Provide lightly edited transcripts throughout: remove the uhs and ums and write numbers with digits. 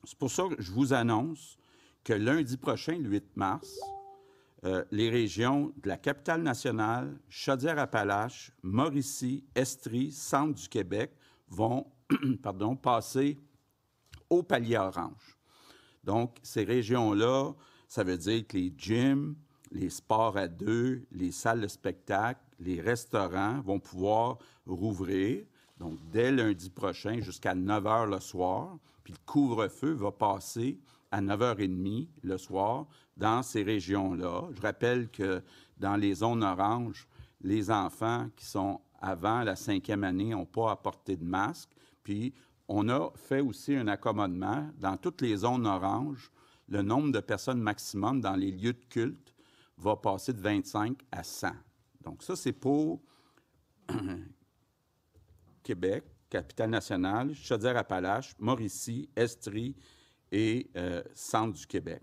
C'est pour ça que je vous annonce que lundi prochain, le 8 mars, les régions de la Capitale-Nationale, Chaudière-Appalaches, Mauricie, Estrie, Centre du Québec vont passer au palier orange. Donc, ces régions-là, ça veut dire que les gyms, les sports à deux, les salles de spectacle, les restaurants vont pouvoir rouvrir, donc dès lundi prochain jusqu'à 9 h le soir, puis le couvre-feu va passer à 9 h 30 le soir dans ces régions-là. Je rappelle que dans les zones oranges, les enfants qui sont avant la 5e année n'ont pas à porter de masque, puis on a fait aussi un accommodement. Dans toutes les zones oranges, le nombre de personnes maximum dans les lieux de culte va passer de 25 à 100. Donc ça, c'est pour Québec, Capitale-Nationale, Chaudière-Appalaches, Mauricie, Estrie et Centre du Québec.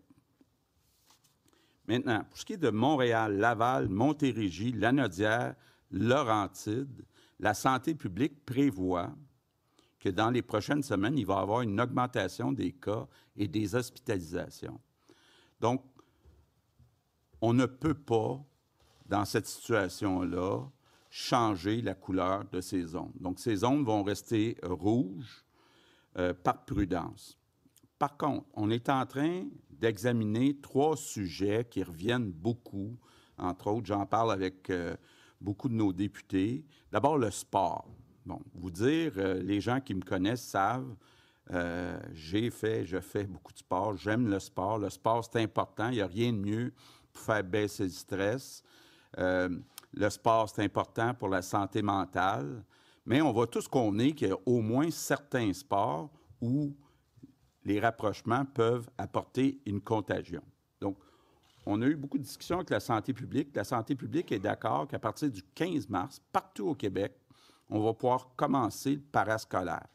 Maintenant, pour ce qui est de Montréal, Laval, Montérégie, Lanaudière, Laurentides, la santé publique prévoit que dans les prochaines semaines, il va y avoir une augmentation des cas et des hospitalisations. Donc, on ne peut pas, dans cette situation-là, changer la couleur de ces zones. Donc, ces zones vont rester rouges par prudence. Par contre, on est en train d'examiner 3 sujets qui reviennent beaucoup. Entre autres, j'en parle avec beaucoup de nos députés. D'abord, le sport. Bon, vous dire, les gens qui me connaissent savent, je fais beaucoup de sport, j'aime le sport. Le sport, c'est important. Il n'y a rien de mieux pour faire baisser le stress. Le sport, c'est important pour la santé mentale. Mais on va tous convenir qu'il y a au moins certains sports où les rapprochements peuvent apporter une contagion. Donc, on a eu beaucoup de discussions avec la santé publique. La santé publique est d'accord qu'à partir du 15 mars, partout au Québec, on va pouvoir commencer le parascolaire.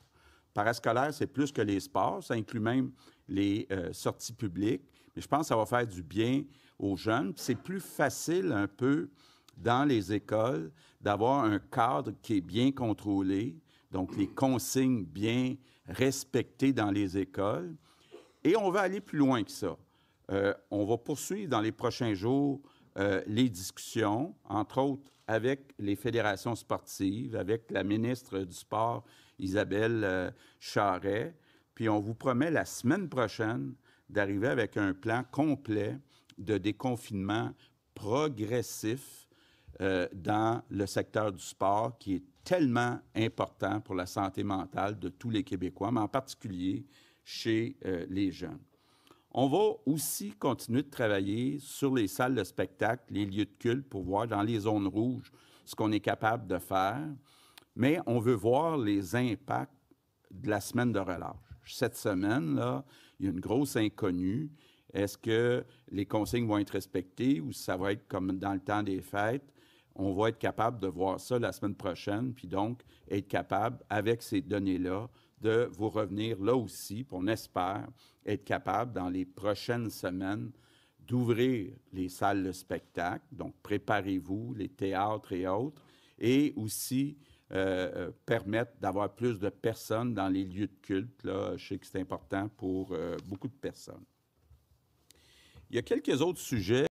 Parascolaire, c'est plus que les sports. Ça inclut même les sorties publiques. Mais je pense que ça va faire du bien aux jeunes. C'est plus facile un peu dans les écoles d'avoir un cadre qui est bien contrôlé, donc les consignes bien respectées dans les écoles. Et on va aller plus loin que ça. On va poursuivre dans les prochains jours les discussions, entre autres avec les fédérations sportives, avec la ministre du Sport, Isabelle Charret. Puis on vous promet la semaine prochaine d'arriver avec un plan complet de déconfinement progressif dans le secteur du sport qui est tellement important pour la santé mentale de tous les Québécois, mais en particulier chez les jeunes. On va aussi continuer de travailler sur les salles de spectacle, les lieux de culte, pour voir dans les zones rouges ce qu'on est capable de faire. Mais on veut voir les impacts de la semaine de relâche. Cette semaine, là, il y a une grosse inconnue. Est-ce que les consignes vont être respectées ou ça va être comme dans le temps des fêtes? On va être capable de voir ça la semaine prochaine, puis donc être capable, avec ces données-là, de vous revenir là aussi, puis on espère être capable, dans les prochaines semaines, d'ouvrir les salles de spectacle. Donc, préparez-vous, les théâtres et autres, et aussi permettre d'avoir plus de personnes dans les lieux de culte. Là, je sais que c'est important pour beaucoup de personnes. Il y a quelques autres sujets